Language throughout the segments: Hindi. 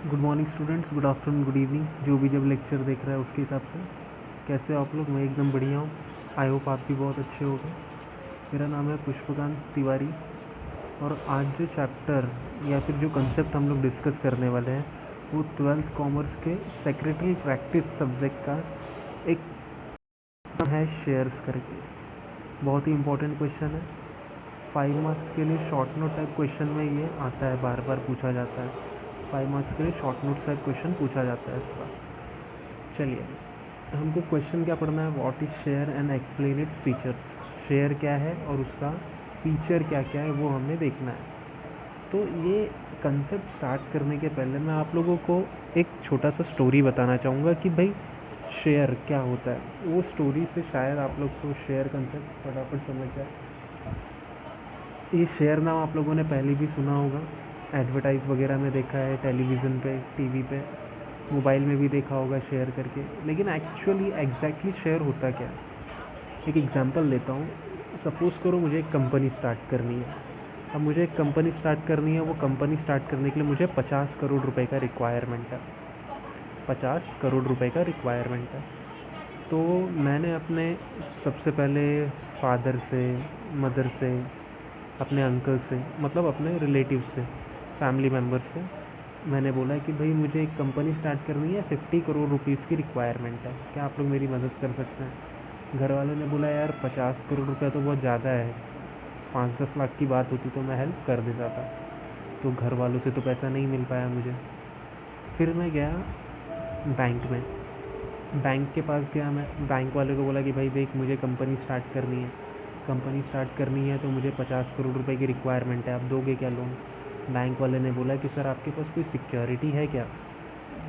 Good morning students, good afternoon, good evening, जो भी जब लेक्चर देख रहा है उसके हिसाब से। कैसे हो आप लोग? मैं एकदम बढ़िया हूँ। आई होप आप भी बहुत अच्छे होंगे। मेरा नाम है पुष्पकांत तिवारी और आज जो चैप्टर या फिर जो कंसेप्ट हम लोग डिस्कस करने वाले हैं वो 12th कॉमर्स के सेक्रेटरी प्रैक्टिस सब्जेक्ट का एक है शेयर्स करके। बहुत ही इंपॉर्टेंट क्वेश्चन है। 5 मार्क्स के लिए शॉर्ट नोट टाइप क्वेश्चन में ये आता है, बार बार पूछा जाता है। 5 मार्क्स के लिए शॉर्ट नोट टाइप क्वेश्चन पूछा जाता है इसका। चलिए, हमको क्वेश्चन क्या पढ़ना है? What is share and explain its features. Share क्या है और उसका फीचर क्या क्या है वो हमें देखना है। तो ये कंसेप्ट स्टार्ट करने के पहले मैं आप लोगों को एक छोटा सा स्टोरी बताना चाहूँगा कि भाई शेयर क्या होता है। वो स्टोरी से शायद आप लोग को शेयर कंसेप्ट फटाफट समझ जाए। ये शेयर नाम आप लोगों ने पहले भी सुना होगा, एडवर्टाइज़ वगैरह में देखा है, टेलीविज़न पे, टीवी पे, मोबाइल में भी देखा होगा शेयर करके। लेकिन एक्चुअली एग्जैक्टली शेयर होता क्या है? एक एग्जांपल देता हूँ। सपोज़ करो मुझे एक कंपनी स्टार्ट करनी है। अब मुझे एक कंपनी स्टार्ट करनी है। वो कंपनी स्टार्ट करने के लिए मुझे 50 करोड़ रुपए का रिक्वायरमेंट है। 50 करोड़ रुपए का रिक्वायरमेंट है। तो मैंने अपने सबसे पहले फादर से, मदर से, अपने अंकल से, मतलब अपने रिलेटिव से, फैमिली मेम्बर से मैंने बोला कि भाई मुझे एक कंपनी स्टार्ट करनी है, 50 करोड़ रुपीज़ की रिक्वायरमेंट है, क्या आप लोग मेरी मदद कर सकते हैं? घर वालों ने बोला यार 50 करोड़ रुपया तो बहुत ज़्यादा है, 5-10 लाख की बात होती तो मैं हेल्प कर देता था। तो घर वालों से तो पैसा नहीं मिल पाया मुझे। फिर मैं गया बैंक में। बैंक के पास गया, मैं बैंक वाले को बोला कि भाई देख मुझे कंपनी स्टार्ट करनी है। कंपनी स्टार्ट करनी है तो मुझे 50 करोड़ रुपए की रिक्वायरमेंट है, आप दोगे क्या लोन? बैंक वाले ने बोला कि सर आपके पास कोई सिक्योरिटी है क्या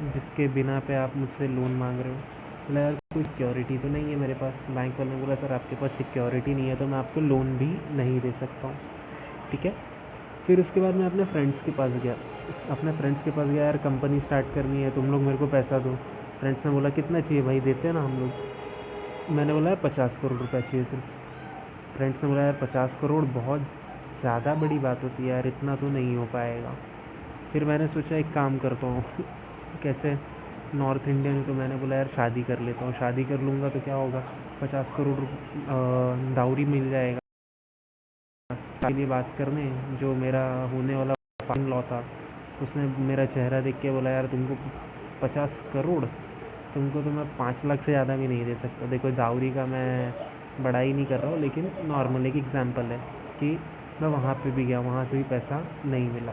जिसके बिना पे आप मुझसे लोन मांग रहे हो? बोला यार कोई सिक्योरिटी तो नहीं है मेरे पास। बैंक वाले ने बोला सर आपके पास सिक्योरिटी नहीं है तो मैं आपको लोन भी नहीं दे सकता हूँ। ठीक है। फिर उसके बाद मैं अपने फ्रेंड्स के पास गया। अपने फ्रेंड्स के पास गया, यार कंपनी स्टार्ट करनी है, तुम लोग मेरे को पैसा दो। फ्रेंड्स ने बोला कितना चाहिए भाई, देते हैं ना हम लोग। मैंने बोला यार 50 करोड़ रुपये चाहिए सिर्फ। फ्रेंड्स ने बोला यार 50 करोड़ बहुत ज़्यादा बड़ी बात होती है यार, इतना तो नहीं हो पाएगा। फिर मैंने सोचा एक काम करता हूँ कैसे, नॉर्थ इंडियन हूँ तो मैंने बोला यार शादी कर लेता हूँ। शादी कर लूँगा तो क्या होगा, 50 करोड़ दावरी मिल जाएगा। के लिए बात करने जो मेरा होने वाला फाइन लॉ था, उसने मेरा चेहरा देख के बोला यार तुमको 50 करोड़, तुमको तो मैं 5 लाख से ज़्यादा भी नहीं दे सकता। देखो दावरी का मैं बड़ाई नहीं कर रहा हूँ, लेकिन नॉर्मल एक एग्जांपल है कि मैं वहाँ पे भी गया, वहाँ से भी पैसा नहीं मिला।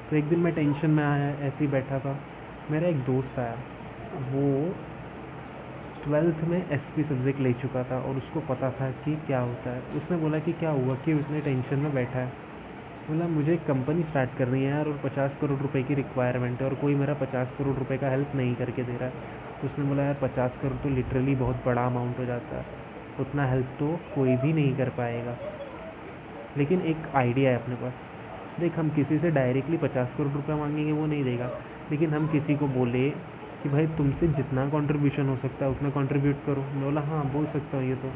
तो एक दिन मैं टेंशन में आया, ऐसे ही बैठा था। मेरा एक दोस्त आया, वो 12th में एसपी सब्जेक्ट ले चुका था और उसको पता था कि क्या होता है। उसने बोला कि क्या हुआ कि इतने टेंशन में बैठा है? बोला मुझे एक कंपनी स्टार्ट करनी है यार और 50 करोड़ रुपए की रिक्वायरमेंट है और कोई मेरा 50 करोड़ रुपए का हेल्प नहीं करके दे रहा है। तो उसने बोला यार 50 करोड़ तो लिटरली बहुत बड़ा अमाउंट हो जाता है, उतना हेल्प तो कोई भी नहीं कर पाएगा। लेकिन एक आइडिया है अपने पास। देख हम किसी से डायरेक्टली 50 करोड़ रुपया मांगेंगे वो नहीं देगा, लेकिन हम किसी को बोले कि भाई तुमसे जितना कंट्रीब्यूशन हो सकता है उतना कंट्रीब्यूट करो। मैं बोला हाँ बोल सकता हूँ ये तो।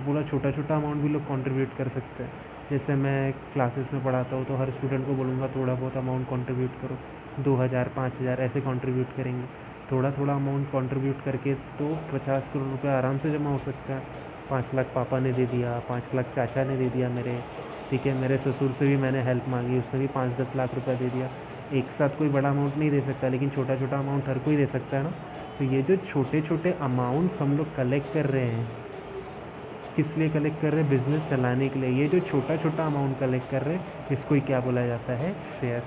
बोला छोटा छोटा अमाउंट भी लोग कंट्रीब्यूट कर सकते हैं। जैसे मैं क्लासेस में पढ़ाता हूँ तो हर स्टूडेंट को बोलूँगा थोड़ा बहुत अमाउंट कंट्रीब्यूट करो, 2000 5000 ऐसे कंट्रीब्यूट करेंगे। थोड़ा थोड़ा अमाउंट कंट्रीब्यूट करके तो 50 करोड़ रुपया आराम से जमा हो सकता है। 5 लाख पापा ने दे दिया, 5 लाख चाचा ने दे दिया मेरे। ठीक है, मेरे ससुर से भी मैंने हेल्प मांगी, उसने भी 5-10 लाख रुपया दे दिया। एक साथ कोई बड़ा अमाउंट नहीं दे सकता, लेकिन छोटा छोटा अमाउंट हर कोई दे सकता है ना। तो ये जो छोटे छोटे अमाउंट्स हम लोग कलेक्ट कर रहे हैं, किस लिए कलेक्ट कर रहे हैं? बिजनेस चलाने के लिए। ये जो छोटा छोटा अमाउंट कलेक्ट कर रहे हैं इसको ही क्या बोला जाता है? शेयर।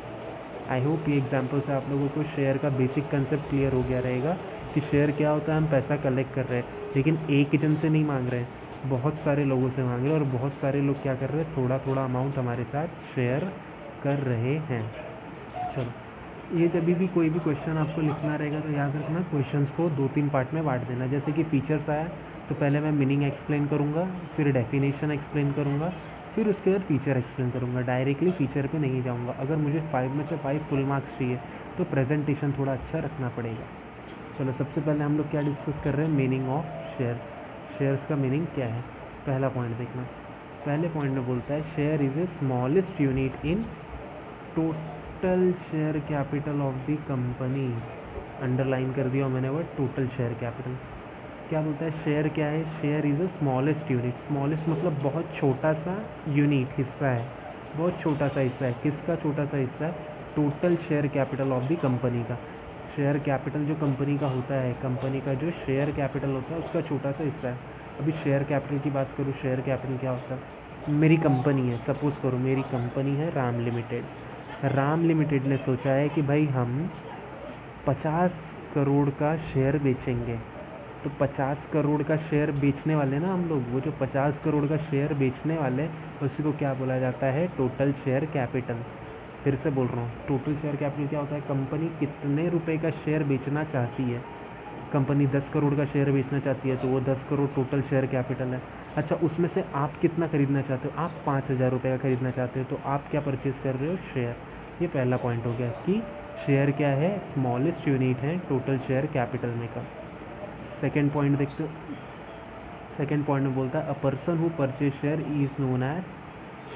आई होप ये एग्जाम्पल से आप लोगों को शेयर का बेसिक कंसेप्ट क्लियर हो गया रहेगा कि शेयर क्या होता है। हम पैसा कलेक्ट कर रहे हैं, लेकिन एक जन से नहीं मांग रहे हैं, बहुत सारे लोगों से मांग रहे हैं और बहुत सारे लोग क्या कर रहे हैं, थोड़ा थोड़ा अमाउंट हमारे साथ शेयर कर रहे हैं। चलो, ये जब भी कोई भी क्वेश्चन आपको लिखना रहेगा तो याद रखना क्वेश्चंस को 2-3 पार्ट में बांट देना। जैसे कि फीचर्स आया तो पहले मैं मीनिंग एक्सप्लेन करूँगा, फिर डेफिनेशन एक्सप्लेन करूँगा, फिर उसके बाद फीचर एक्सप्लेन करूँगा। डायरेक्टली फीचर पे नहीं जाऊँगा। अगर मुझे 5 में से 5 फुल मार्क्स चाहिए तो प्रेजेंटेशन थोड़ा अच्छा रखना पड़ेगा। चलो, सबसे पहले हम लोग क्या डिस्कस कर रहे हैं? Meaning of shares. शेयर्स का मीनिंग क्या है? पहला पॉइंट देखना। पहले पॉइंट में बोलता है share is a smallest unit in total share capital of the company, underline कर दिया मैंने वर्ड टोटल शेयर कैपिटल। क्या बोलता है शेयर क्या है, share is a smallest unit, smallest मतलब बहुत छोटा सा यूनिट हिस्सा है, बहुत छोटा सा हिस्सा है, किसका छोटा सा हिस्सा है, total share capital of the company का। शेयर कैपिटल जो कंपनी का होता है, कंपनी का जो शेयर कैपिटल होता है उसका छोटा सा हिस्सा है। अभी शेयर कैपिटल की बात करूँ, शेयर कैपिटल क्या होता है, मेरी कंपनी है, सपोज़ करो मेरी कंपनी है राम लिमिटेड। राम लिमिटेड ने सोचा है कि भाई हम 50 करोड़ का शेयर बेचेंगे, तो 50 करोड़ का शेयर बेचने वाले ना हम लोग, वो जो 50 करोड़ का शेयर बेचने वाले उसी को क्या बोला जाता है, टोटल शेयर कैपिटल। फिर से बोल रहा हूँ, टोटल शेयर कैपिटल क्या होता है, कंपनी कितने रुपए का शेयर बेचना चाहती है। कंपनी 10 करोड़ का शेयर बेचना चाहती है तो वो 10 करोड़ टोटल शेयर कैपिटल है। अच्छा, उसमें से आप कितना खरीदना चाहते हो, आप 5,000 रुपये का खरीदना चाहते हो, तो आप क्या परचेज़ कर रहे हो, शेयर। ये पहला पॉइंट हो गया कि शेयर क्या है, स्मॉलेस्ट यूनिट है टोटल शेयर कैपिटल में का। सेकेंड पॉइंट देखते हो, सेकेंड पॉइंट में बोलता है a person who purchase share is known as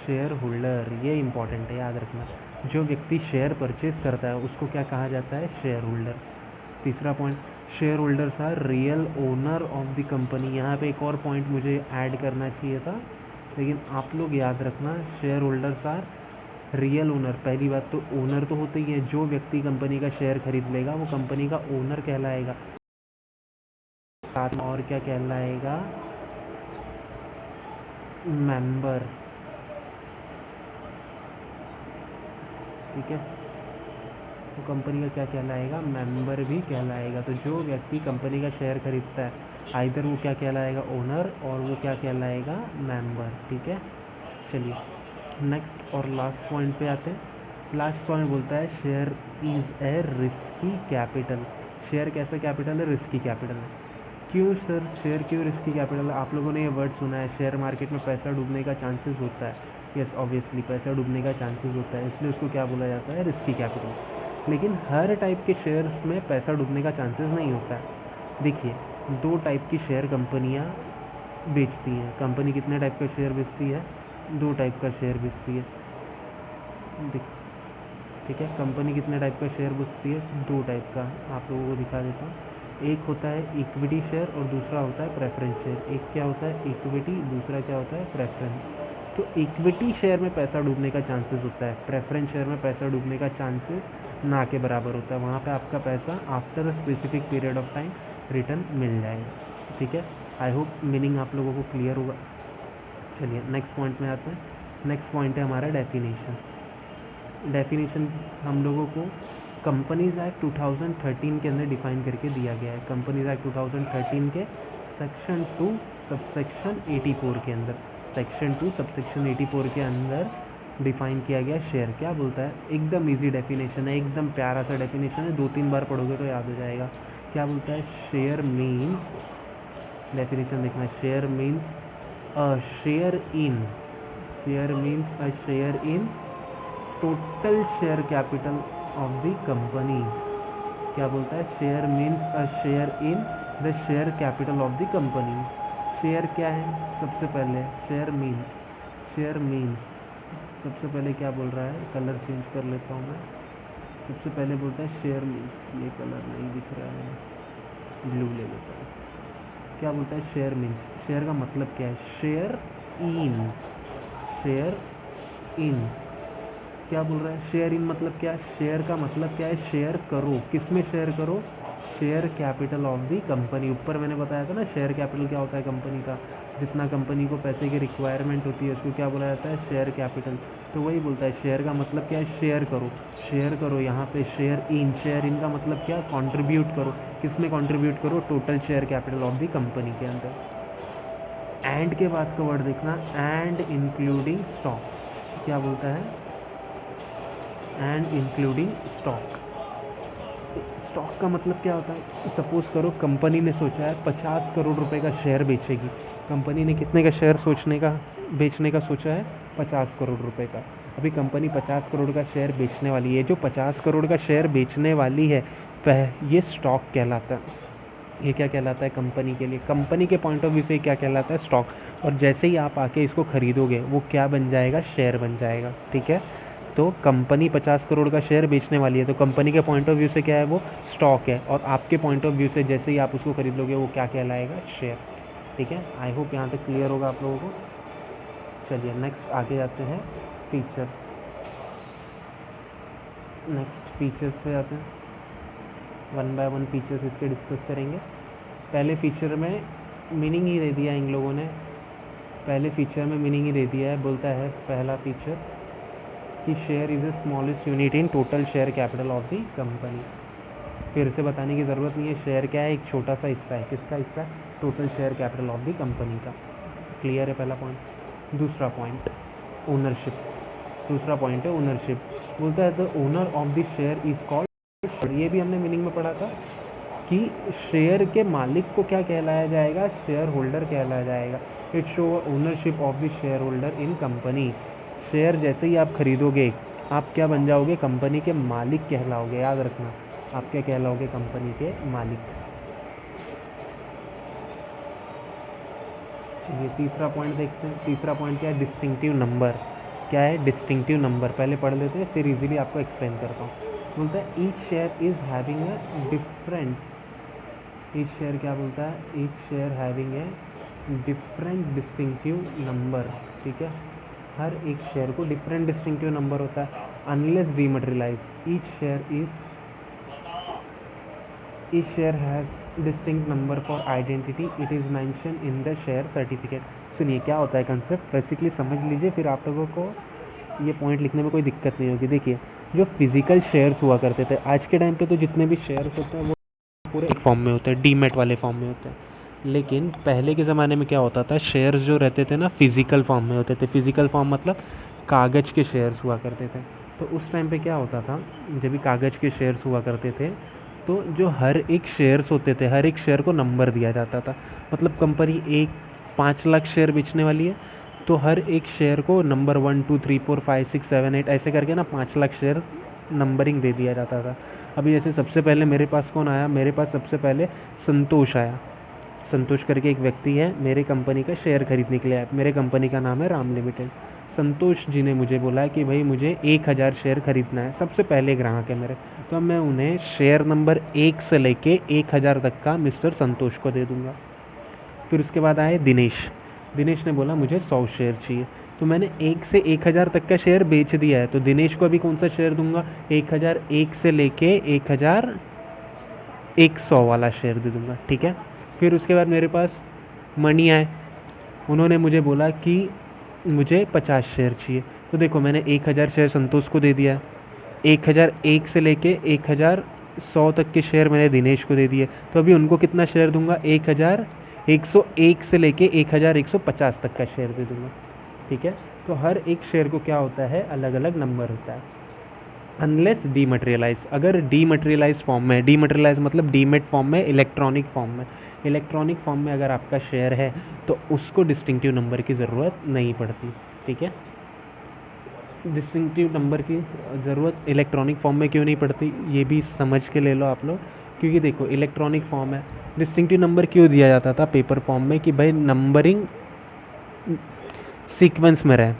share holder. ये इंपॉर्टेंट है, याद रखना, जो व्यक्ति शेयर परचेज करता है उसको क्या कहा जाता है, शेयर होल्डर। तीसरा point, share holders are real owner of the company. यहाँ पे एक और पॉइंट मुझे ऐड करना चाहिए था, लेकिन आप लोग याद रखना, share holders are real owner. पहली बात तो ओनर तो होते ही है, जो व्यक्ति कंपनी का शेयर खरीद लेगा वो कंपनी का ओनर कहलाएगा, साथ में और क्या कहलाएगा, मेंबर। ठीक है, तो कंपनी का क्या कहलाएगा, मेंबर भी कहलाएगा। तो जो व्यक्ति कंपनी का शेयर खरीदता है आइदर वो क्या कहलाएगा, ओनर, और वो क्या कहलाएगा, मेंबर। ठीक है, चलिए नेक्स्ट और लास्ट पॉइंट पे आते हैं। लास्ट पॉइंट बोलता है share is a risky capital. Share कैसा कैपिटल है, रिस्की कैपिटल है। क्यों सर, शेयर क्यों रिस्की कैपिटल है? आप लोगों ने ये वर्ड सुना है, शेयर मार्केट में पैसा डूबने का चांसेस होता है। यस, ऑब्वियसली पैसा डूबने का चांसेस होता है, इसलिए उसको क्या बोला जाता है, रिस्की कैपिटल। लेकिन हर टाइप के शेयर्स में पैसा डूबने का चांसेस नहीं होता है। देखिए, दो टाइप की शेयर कंपनियां बेचती हैं। कंपनी कितने टाइप का शेयर बेचती है, दो टाइप का शेयर बेचती है। ठीक है, कंपनी कितने टाइप का शेयर बेचती है, दो टाइप का। आप लोगों को दिखा देता हूँ। एक होता है इक्विटी शेयर और दूसरा होता है प्रेफरेंस शेयर। एक क्या होता है, इक्विटी, दूसरा क्या होता है, प्रेफरेंस। तो इक्विटी शेयर में पैसा डूबने का चांसेस होता है, प्रेफरेंस शेयर में पैसा डूबने का चांसेस ना के बराबर होता है। वहाँ पे आपका पैसा after a specific period of time return मिल जाएगा। ठीक है, आई होप मीनिंग आप लोगों को क्लियर होगा। चलिए नेक्स्ट पॉइंट में आते हैं। नेक्स्ट पॉइंट है हमारा डेफिनेशन। डेफिनेशन हम लोगों को कंपनीज एक्ट 2013 के अंदर डिफाइन करके दिया गया है। कंपनीज एक्ट 2013 के सेक्शन 2 सबसेक्शन 84 के अंदर, सेक्शन 2 सबसेक्शन 84 के अंदर डिफाइन किया गया शेयर। क्या बोलता है, एकदम इजी डेफिनेशन है, एकदम प्यारा सा डेफिनेशन है, 2-3 बार पढ़ोगे तो याद हो जाएगा। क्या बोलता है, शेयर मीन्स, डेफिनेशन देखना, share means a share in, share means a share in total share capital of the company. क्या बोलता है, share means a share in the share capital of the company. Share क्या है, सबसे पहले शेयर मीन्स, शेयर मीन्स सबसे पहले क्या बोल रहा है, कलर चेंज कर लेता हूँ मैं। सबसे पहले बोलता है शेयर मीन्स, ये कलर नहीं दिख रहा है, ब्लू ले लेता हूँ। क्या बोलता है, शेयर मीन्स, शेयर का मतलब क्या है, शेयर इन, शेयर इन। क्या बोल रहा है, शेयर इन मतलब क्या, शेयर का मतलब क्या है, शेयर करो, किस में शेयर करो, share capital of the company. ऊपर मैंने बताया था ना, शेयर कैपिटल क्या होता है कंपनी का, जितना कंपनी को पैसे की रिक्वायरमेंट होती है उसको क्या बोला जाता है, शेयर कैपिटल। तो वही बोलता है, शेयर का मतलब क्या है, शेयर करो, शेयर करो। यहाँ पे शेयर इन, शेयर इन का मतलब क्या, कंट्रीब्यूट करो। किस में कंट्रीब्यूट करो, total share capital of the company के अंदर। एंड के बाद का वर्ड देखना, एंड इंक्लूडिंग स्टॉक। क्या बोलता है, एंड इंक्लूडिंग स्टॉक। स्टॉक का मतलब क्या होता है, सपोज़ करो कंपनी ने सोचा है 50 करोड़ रुपए का शेयर बेचेगी। कंपनी ने कितने का शेयर बेचने का सोचा है, 50 करोड़ रुपए का। अभी कंपनी 50 करोड़ का शेयर बेचने वाली है। जो 50 करोड़ का शेयर बेचने वाली है ये स्टॉक कहलाता है। ये क्या कहलाता है, कंपनी के लिए, कंपनी के पॉइंट ऑफ व्यू से क्या कहलाता है, स्टॉक। और जैसे ही आप आके इसको खरीदोगे वो क्या बन जाएगा, शेयर बन जाएगा। ठीक है, तो कंपनी 50 करोड़ का शेयर बेचने वाली है, तो कंपनी के पॉइंट ऑफ व्यू से क्या है, वो स्टॉक है, और आपके पॉइंट ऑफ व्यू से जैसे ही आप उसको खरीद लोगे वो क्या कहलाएगा, शेयर। ठीक है, आई होप यहाँ तक क्लियर होगा आप लोगों को। चलिए नेक्स्ट आगे जाते हैं, फीचर्स। नेक्स्ट फीचर्स पे आते हैं, वन बाय वन फीचर्स इसके डिस्कस करेंगे। पहले फीचर में मीनिंग ही दे दिया इन लोगों ने, पहले फीचर में मीनिंग ही दे दिया है। बोलता है पहला फीचर कि share is the smallest unit in total share capital of the company. फिर से बताने की ज़रूरत नहीं है, शेयर क्या है, एक छोटा सा हिस्सा है। किसका हिस्सा? Total share capital of the company का। क्लियर है पहला पॉइंट। दूसरा पॉइंट ओनरशिप, दूसरा पॉइंट है ओनरशिप। बोलता है the owner of the share is called, ये भी हमने मीनिंग में पढ़ा था कि शेयर के मालिक को क्या कहलाया जाएगा, शेयर होल्डर कहलाया जाएगा। It show ownership of the share holder in company. Share जैसे ही आप खरीदोगे आप क्या बन जाओगे, कंपनी के मालिक कहलाओगे। याद रखना, आप क्या कहलाओगे, कंपनी के मालिक। चलिए तीसरा पॉइंट देखते हैं। तीसरा पॉइंट क्या है, डिस्टिंक्टिव नंबर। क्या है, डिस्टिंक्टिव नंबर। पहले पढ़ लेते हैं फिर इजीली आपको एक्सप्लेन करता हूँ। बोलता है each share is having a different, each share क्या बोलता है, each share having a different distinctive number. ठीक है, हर एक शेयर को डिफरेंट डिस्टिंक्टिव नंबर होता है। Unless dematerialise each share has distinct number for identity, it is mention in the share certificate. सुनिए क्या होता है कंसेप्ट, बेसिकली समझ लीजिए, फिर आप लोगों को ये पॉइंट लिखने में कोई दिक्कत नहीं होगी। देखिए जो फिजिकल शेयर्स हुआ करते थे, आज के टाइम पे तो जितने भी शेयर्स होते हैं वो पूरे एक फॉर्म में होते हैं, डीमेट वाले फॉर्म में होते हैं। लेकिन पहले के ज़माने में क्या होता था, शेयर्स जो रहते थे ना फिज़िकल फॉर्म में होते थे। फिज़िकल फॉर्म मतलब कागज़ के शेयर्स हुआ करते थे। तो उस टाइम पे क्या होता था, जब भी कागज़ के शेयर्स हुआ करते थे तो जो हर एक शेयर्स होते थे, हर एक शेयर को नंबर दिया जाता था। मतलब कंपनी एक 5 लाख शेयर बेचने वाली है तो हर एक शेयर को नंबर 1 2 3 4 5 6 7 8 ऐसे करके ना 5 लाख शेयर नंबरिंग दे दिया जाता था। अभी जैसे सबसे पहले मेरे पास कौन आया, मेरे पास सबसे पहले संतोष आया। संतोष करके एक व्यक्ति है, मेरे कंपनी का शेयर खरीदने के लिए आया। मेरे कंपनी का नाम है राम लिमिटेड। संतोष जी ने मुझे बोला कि भाई मुझे 1000 शेयर खरीदना है, सबसे पहले ग्राहक है मेरे। तो मैं उन्हें शेयर नंबर 1 से लेके 1000 तक का मिस्टर संतोष को दे दूँगा। फिर उसके बाद आए दिनेश। दिनेश ने बोला मुझे 100 शेयर चाहिए, तो मैंने 1 से 1000 तक का शेयर बेच दिया है। तो दिनेश को अभी कौन सा शेयर दूंगा, 1001 से लेके 1100 वाला शेयर दे दूंगा। ठीक है, फिर उसके बाद मेरे पास मनी आए, उन्होंने मुझे बोला कि मुझे 50 शेयर चाहिए। तो देखो मैंने 1000 शेयर संतोष को दे दिया, 1001 से लेके 1100 तक के शेयर मैंने दिनेश को दे दिए। तो अभी उनको कितना शेयर दूंगा, 1101 से लेके 1150 तक का शेयर दे दूंगा। ठीक है, तो हर एक शेयर को क्या होता है, अलग अलग नंबर होता है। अनलेस डीमटेरियलाइज, अगर डीमटेरियलाइज फॉर्म में, डीमटेरियलाइज मतलब डीमेट फॉर्म में, इलेक्ट्रॉनिक फॉर्म में, इलेक्ट्रॉनिक फॉर्म में अगर आपका शेयर है तो उसको डिस्टिंक्टिव नंबर की ज़रूरत नहीं पड़ती। ठीक है, डिस्टिंक्टिव नंबर की ज़रूरत इलेक्ट्रॉनिक फॉर्म में क्यों नहीं पड़ती, ये भी समझ के ले लो आप लोग। क्योंकि देखो इलेक्ट्रॉनिक फॉर्म है, डिस्टिंक्टिव नंबर क्यों दिया जाता था पेपर फॉर्म में, कि भाई नंबरिंग सीक्वेंस में रहे,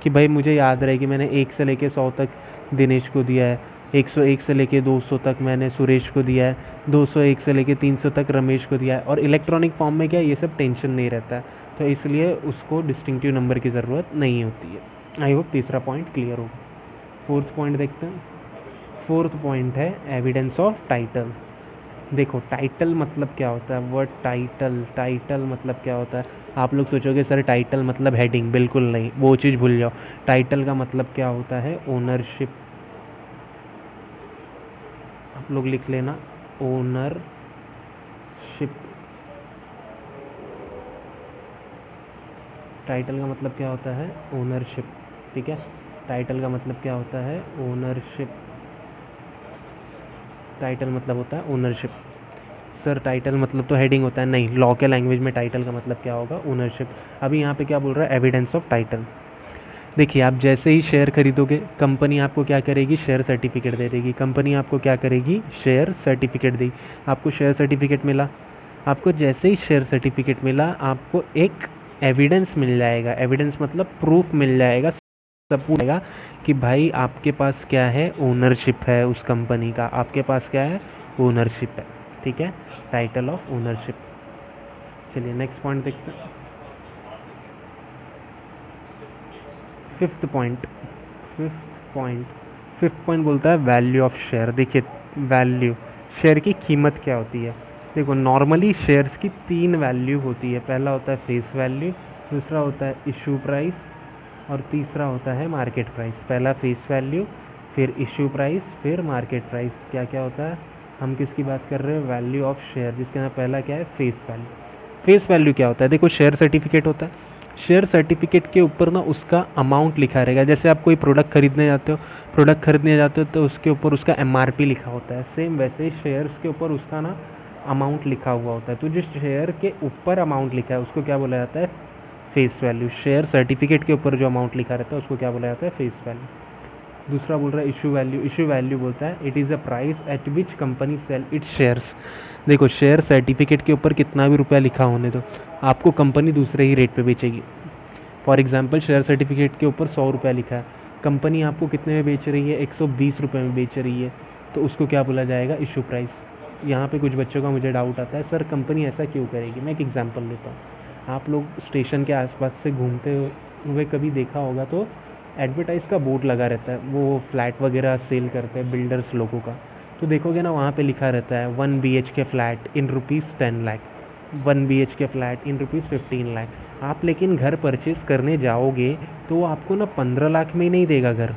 कि भाई मुझे याद रहे कि मैंने 1 से लेके 100 तक दिनेश को दिया है, 101 से लेके 200 तक मैंने सुरेश को दिया है, 201 से लेके 300 तक रमेश को दिया है। और इलेक्ट्रॉनिक फॉर्म में क्या ये सब टेंशन नहीं रहता है, तो इसलिए उसको डिस्टिंक्टिव नंबर की ज़रूरत नहीं होती है। आई होप तीसरा पॉइंट क्लियर होगा। फोर्थ पॉइंट देखते हैं। फोर्थ पॉइंट है एविडेंस ऑफ टाइटल। देखो टाइटल मतलब क्या होता है, वर्ड टाइटल, टाइटल मतलब क्या होता है। आप लोग सोचोगे सर टाइटल मतलब हेडिंग, बिल्कुल नहीं, वो चीज़ भूल जाओ। टाइटल का मतलब क्या होता है, ओनरशिप। आप लोग लिख लेना, ओनरशिप। टाइटल का मतलब क्या होता है, ओनरशिप। ठीक है, टाइटल का मतलब क्या होता है, ओनरशिप। टाइटल मतलब होता है ओनरशिप। सर टाइटल मतलब तो हेडिंग होता है, नहीं, लॉ के लैंग्वेज में टाइटल का मतलब क्या होगा, ओनरशिप। अभी यहाँ पे क्या बोल रहा है, एविडेंस ऑफ टाइटल। देखिए आप जैसे ही शेयर खरीदोगे कंपनी आपको क्या करेगी, शेयर सर्टिफिकेट दे देगी। कंपनी आपको क्या करेगी, शेयर सर्टिफिकेट देगी। आपको शेयर सर्टिफिकेट मिला, आपको जैसे ही शेयर सर्टिफिकेट मिला आपको एक एविडेंस मिल जाएगा। एविडेंस मतलब प्रूफ मिल जाएगा सब पूछेगा कि भाई आपके पास क्या है, ओनरशिप है उस कंपनी का, आपके पास क्या है, ओनरशिप है। ठीक है, टाइटल ऑफ ओनरशिप। चलिए नेक्स्ट पॉइंट देखते हैं। Fifth point fifth point fifth point बोलता है वैल्यू ऑफ शेयर। देखिए, वैल्यू, शेयर की कीमत क्या होती है। देखो, नॉर्मली शेयर्स की तीन वैल्यू होती है। पहला होता है फेस वैल्यू, दूसरा होता है इशू प्राइस, और तीसरा होता है मार्केट प्राइस। पहला फेस वैल्यू, फिर इशू प्राइस, फिर मार्केट प्राइस। क्या क्या होता है, हम किसकी बात कर रहे हैं, वैल्यू ऑफ शेयर, जिसके अंदर पहला क्या है, फेस वैल्यू। फेस वैल्यू क्या होता है, देखो शेयर सर्टिफिकेट होता है। शेयर सर्टिफिकेट के ऊपर ना उसका अमाउंट लिखा रहेगा। जैसे आप कोई प्रोडक्ट खरीदने जाते हो तो उसके ऊपर उसका एमआरपी लिखा होता है। सेम वैसे ही शेयर्स के ऊपर उसका ना अमाउंट लिखा हुआ होता है। तो जिस शेयर के ऊपर अमाउंट लिखा है उसको क्या बोला जाता है, फेस वैल्यू। शेयर सर्टिफिकेट के ऊपर जो अमाउंट लिखा रहता है उसको क्या बोला जाता है, फेस वैल्यू। दूसरा बोल रहा है इशू वैल्यू। इशू वैल्यू बोलता है it is a price at which company sell its shares. देखो, शेयर सर्टिफिकेट के ऊपर कितना भी रुपया लिखा होने दो, आपको कंपनी दूसरे ही रेट पे बेचेगी। फॉर एग्जांपल, शेयर सर्टिफिकेट के ऊपर 100 रुपया लिखा है, कंपनी आपको कितने में बेच रही है, 120 रुपये में बेच रही है, तो उसको क्या बोला जाएगा, इशू प्राइस। यहाँ पे कुछ बच्चों का मुझे डाउट आता है, सर कंपनी ऐसा क्यों करेगी। मैं एक एग्जांपल लेता हूँ। आप लोग स्टेशन के आसपास से घूमते हुए कभी देखा होगा तो एडवर्टाइज़ का बोर्ड लगा रहता है, वो फ्लैट वगैरह सेल करते हैं बिल्डर्स लोगों का। तो देखोगे ना, वहाँ पे लिखा रहता है 1 BHK flat in ₹10 lakh, 1 BHK flat in ₹15 lakh. आप लेकिन घर परचेज़ करने जाओगे तो वो आपको ना 15 लाख में ही नहीं देगा घर।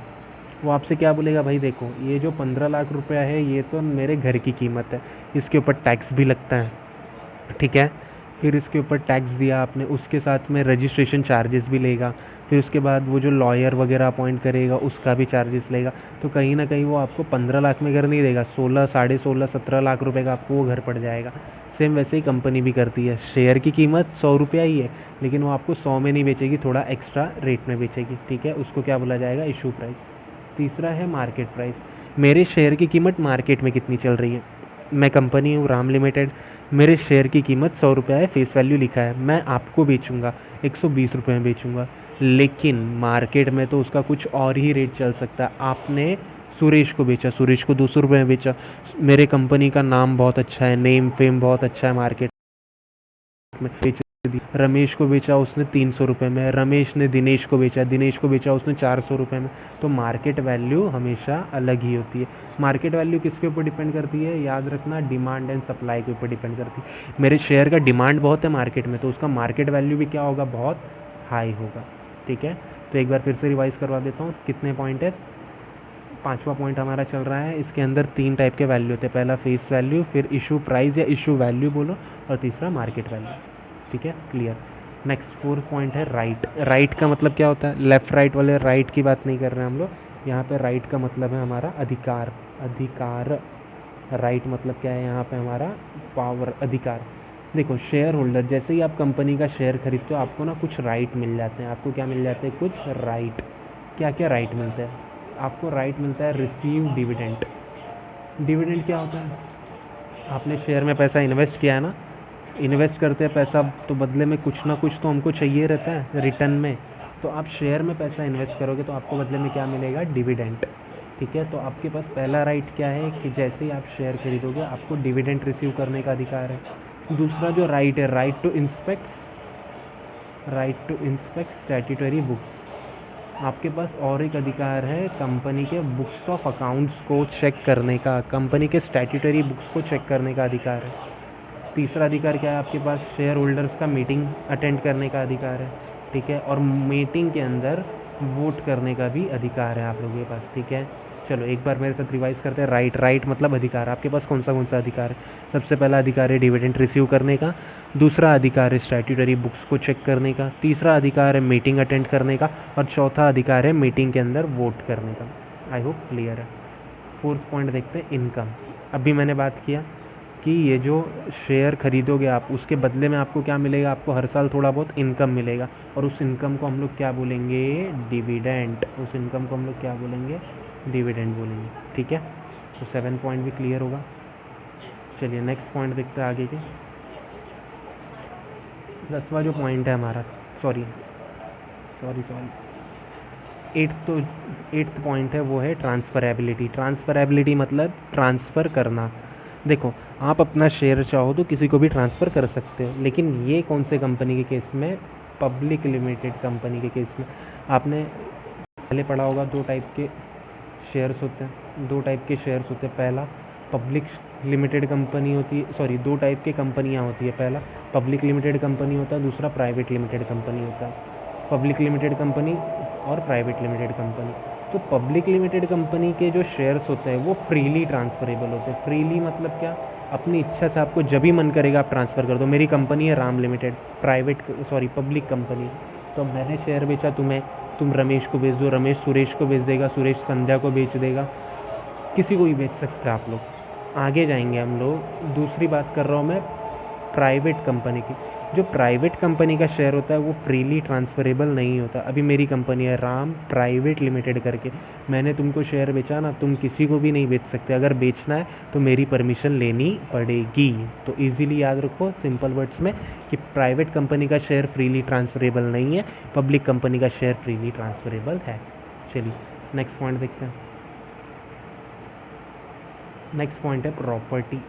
वो आपसे क्या बोलेगा, भाई देखो ये जो 15 लाख रुपया है ये तो मेरे घर की कीमत है, इसके ऊपर टैक्स भी लगता है। ठीक है, फिर इसके ऊपर टैक्स दिया आपने, उसके साथ में रजिस्ट्रेशन चार्जेस भी लेगा, फिर उसके बाद वो जो लॉयर वगैरह अपॉइंट करेगा उसका भी चार्जेस लेगा। तो कहीं ना कहीं वो आपको 15 लाख में घर नहीं देगा, 16, 16.5, 17 लाख रुपए का आपको वो घर पड़ जाएगा। सेम वैसे ही कंपनी भी करती है, शेयर की कीमत 100 रुपया ही है, लेकिन वो आपको 100 में नहीं बेचेगी, थोड़ा एक्स्ट्रा रेट में बेचेगी। ठीक है, उसको क्या बोला जाएगा, इशू प्राइस। तीसरा है मार्केट प्राइस। मेरे शेयर की कीमत मार्केट में कितनी चल रही है, मैं कंपनी हूँ राम लिमिटेड, मेरे शेयर की कीमत 100 रुपया है, फेस वैल्यू लिखा है, मैं आपको बेचूंगा 120 रुपये में बेचूंगा, लेकिन मार्केट में तो उसका कुछ और ही रेट चल सकता है। आपने सुरेश को बेचा, सुरेश को 200 रुपये में बेचा, मेरे कंपनी का नाम बहुत अच्छा है, नेम फेम बहुत अच्छा है मार्केट में, बेच दी। रमेश को बेचा उसने 300 रुपये में, रमेश ने दिनेश को बेचा, दिनेश को बेचा उसने 400 रुपये में। तो मार्केट वैल्यू हमेशा अलग ही होती है। मार्केट वैल्यू किसके ऊपर डिपेंड करती है, याद रखना, डिमांड एंड सप्लाई के ऊपर डिपेंड करती है। मेरे शेयर का डिमांड बहुत है मार्केट में, तो उसका मार्केट वैल्यू भी क्या होगा, बहुत हाई होगा। ठीक है, तो एक बार फिर से रिवाइज करवा देता हूँ, कितने पॉइंट है, पांचवा पॉइंट हमारा चल रहा है। इसके अंदर तीन टाइप के वैल्यू होते हैं, पहला फेस वैल्यू, फिर इशू प्राइस या इशू वैल्यू बोलो, और तीसरा मार्केट वैल्यू। ठीक है, क्लियर। नेक्स्ट फोर्थ पॉइंट है राइट। राइट का मतलब क्या होता है, लेफ़्ट राइट वाले राइट की बात नहीं कर रहे हैं हम लोग यहाँ पे। राइट का मतलब है हमारा अधिकार, अधिकार। राइट मतलब क्या है यहाँ पे, हमारा पावर, अधिकार। देखो, शेयर होल्डर, जैसे ही आप कंपनी का शेयर खरीदते हो आपको ना कुछ राइट मिल जाते हैं। आपको क्या मिल जाते हैं, कुछ राइट। क्या क्या राइट मिलते हैं आपको, राइट मिलता है रिसीव डिविडेंड। डिविडेंड क्या होता है, आपने शेयर में पैसा इन्वेस्ट किया है ना, इन्वेस्ट करते हैं पैसा तो बदले में कुछ ना कुछ तो हमको चाहिए रहता है रिटर्न में। तो आप शेयर में पैसा इन्वेस्ट करोगे तो आपको बदले में क्या मिलेगा, डिविडेंड। ठीक है, तो आपके पास पहला राइट क्या है कि जैसे ही आप शेयर खरीदोगे आपको डिविडेंड रिसीव करने का अधिकार है। दूसरा जो राइट है, right to inspect statutory books. आपके पास और एक अधिकार है कंपनी के बुक्स ऑफ अकाउंट्स को चेक करने का, कंपनी के स्टैट्यूटरी बुक्स को चेक करने का अधिकार है। तीसरा अधिकार क्या है आपके पास, शेयर होल्डर्स का मीटिंग अटेंड करने का अधिकार है। ठीक है, और मीटिंग के अंदर वोट करने का भी अधिकार है आप लोगों के पास। ठीक है, चलो एक बार मेरे साथ रिवाइज करते हैं। राइट, राइट मतलब अधिकार। आपके पास कौन सा अधिकार है, सबसे पहला अधिकार है डिविडेंड रिसीव करने का, दूसरा अधिकार है स्टैट्यूटरी बुक्स को चेक करने का, तीसरा अधिकार है मीटिंग अटेंड करने का, और चौथा अधिकार है मीटिंग के अंदर वोट करने का। आई होप क्लियर है। फोर्थ पॉइंट देखते हैं, इनकम। अभी मैंने बात किया कि ये जो शेयर खरीदोगे आप, उसके बदले में आपको क्या मिलेगा, आपको हर साल थोड़ा बहुत इनकम मिलेगा, और उस इनकम को हम लोग क्या बोलेंगे, डिविडेंड। उस इनकम को हम लोग क्या बोलेंगे, डिविडेंड बोलेंगे। ठीक है, तो 7 पॉइंट भी क्लियर होगा। चलिए नेक्स्ट पॉइंट देखते हैं आगे के। 10वां जो पॉइंट है हमारा, सॉरी, एट्थ पॉइंट है वो है ट्रांसफरेबिलिटी। ट्रांसफरेबिलिटी मतलब ट्रांसफ़र करना। देखो, आप अपना शेयर चाहो तो किसी को भी ट्रांसफ़र कर सकते हो, लेकिन ये कौन से कंपनी के केस में? पब्लिक लिमिटेड कंपनी के केस में। आपने पहले पढ़ा होगा दो टाइप के शेयर्स होते हैं। पहला पब्लिक लिमिटेड कंपनी होती है, सॉरी, दो टाइप की कंपनियां होती है। पहला पब्लिक लिमिटेड कंपनी होता है, दूसरा प्राइवेट लिमिटेड कंपनी होता है। पब्लिक लिमिटेड कंपनी और प्राइवेट लिमिटेड कंपनी। तो पब्लिक लिमिटेड कंपनी के जो शेयर्स होते हैं वो फ्रीली ट्रांसफरेबल होते हैं। फ्रीली मतलब क्या? अपनी इच्छा से आपको जब भी मन करेगा आप ट्रांसफ़र कर दो। मेरी कंपनी है राम लिमिटेड, पब्लिक कंपनी। तो मैंने शेयर बेचा तुम्हें, तुम रमेश को बेच दो, रमेश सुरेश को बेच देगा, सुरेश संध्या को बेच देगा, किसी को भी बेच सकते हैं आप लोग। आगे जाएंगे हम लोग। दूसरी बात कर रहा हूँ मैं प्राइवेट कंपनी की। जो प्राइवेट कंपनी का शेयर होता है वो फ्रीली ट्रांसफरेबल नहीं होता। अभी मेरी कंपनी है राम प्राइवेट लिमिटेड करके, मैंने तुमको शेयर बेचा ना, तुम किसी को भी नहीं बेच सकते। अगर बेचना है तो मेरी परमिशन लेनी पड़ेगी। तो इजीली याद रखो सिंपल वर्ड्स में कि प्राइवेट कंपनी का शेयर फ्रीली ट्रांसफरेबल नहीं है, पब्लिक कंपनी का शेयर फ्रीली ट्रांसफरेबल है। चलिए नेक्स्ट पॉइंट देखते हैं। नेक्स्ट पॉइंट है property.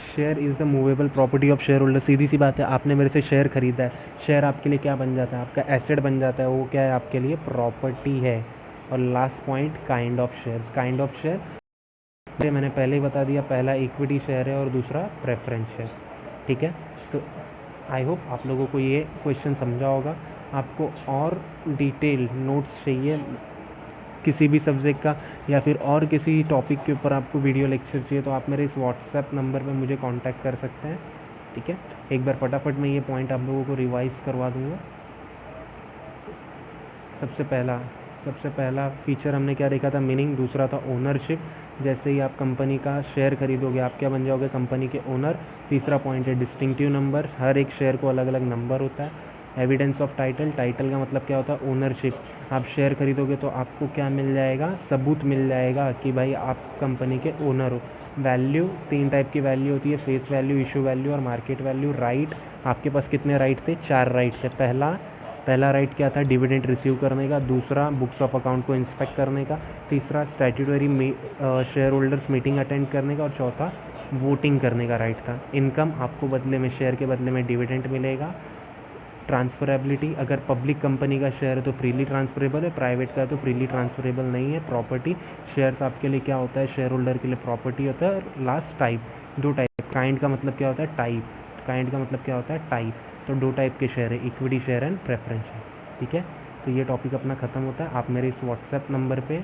Share is the movable property of shareholder. सीधी सी बात है, आपने मेरे से शेयर खरीदा है, शेयर आपके लिए क्या बन जाता है? आपका एसेट बन जाता है। वो क्या है? आपके लिए प्रॉपर्टी है। और last point kind of shares. Kind of share मैंने पहले ही बता दिया, पहला इक्विटी शेयर है और दूसरा प्रेफरेंस शेयर। ठीक है, तो आई होप आप लोगों को ये क्वेश्चन समझा होगा। आपको और डिटेल नोट्स चाहिए किसी भी सब्जेक्ट का या फिर और किसी टॉपिक के ऊपर आपको वीडियो लेक्चर चाहिए तो आप मेरे इस व्हाट्सएप नंबर पे मुझे कांटेक्ट कर सकते हैं। ठीक है, एक बार फटाफट मैं ये पॉइंट आप लोगों को रिवाइज़ करवा दूँगा। सबसे पहला फीचर हमने क्या देखा था? मीनिंग। दूसरा था ओनरशिप। जैसे ही आप कंपनी का शेयर खरीदोगे आप क्या बन जाओगे? कंपनी के ओनर। तीसरा पॉइंट है डिस्टिंक्टिव नंबर। हर एक शेयर को अलग अलग नंबर होता है। Evidence of title. टाइटल का मतलब क्या होता है? ओनरशिप। आप शेयर खरीदोगे तो आपको क्या मिल जाएगा? सबूत मिल जाएगा कि भाई आप कंपनी के ओनर हो। वैल्यू, तीन टाइप की वैल्यू होती है, फेस वैल्यू, इशू वैल्यू और मार्केट वैल्यू। राइट, आपके पास कितने राइट थे? 4 राइट थे। पहला राइट क्या था? डिविडेंड रिसीव करने का। दूसरा बुक्स ऑफ अकाउंट को इंस्पेक्ट करने का। तीसरा statutory share holders meeting attend करने का। और चौथा वोटिंग करने का राइट था। इनकम, आपको बदले में शेयर के बदले में डिविडेंड मिलेगा। ट्रांसफरेबिलिटी, अगर पब्लिक कंपनी का शेयर है तो फ्रीली ट्रांसफरेबल है, प्राइवेट का है तो फ्रीली ट्रांसफरेबल नहीं है। प्रॉपर्टी, शेयर्स आपके लिए क्या होता है? शेयर होल्डर के लिए प्रॉपर्टी होता है। और लास्ट टाइप, दो टाइप। काइंड का मतलब क्या होता है? टाइप। तो दो टाइप के शेयर है, equity share and preference share. ठीक है, तो ये टॉपिक अपना ख़त्म होता है। आप मेरे इस व्हाट्सएप नंबर पे,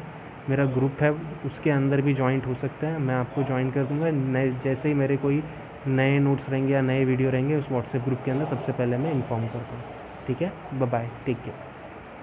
मेरा ग्रुप है उसके अंदर भी ज्वाइंट हो सकते हैं, मैं आपको ज्वाइन कर दूँगा। नए जैसे ही मेरे कोई नए नोट्स रहेंगे या नए वीडियो रहेंगे उस व्हाट्सएप ग्रुप के अंदर सबसे पहले मैं इन्फॉर्म करता हूँ। ठीक है, बाय बाय, टेक केयर।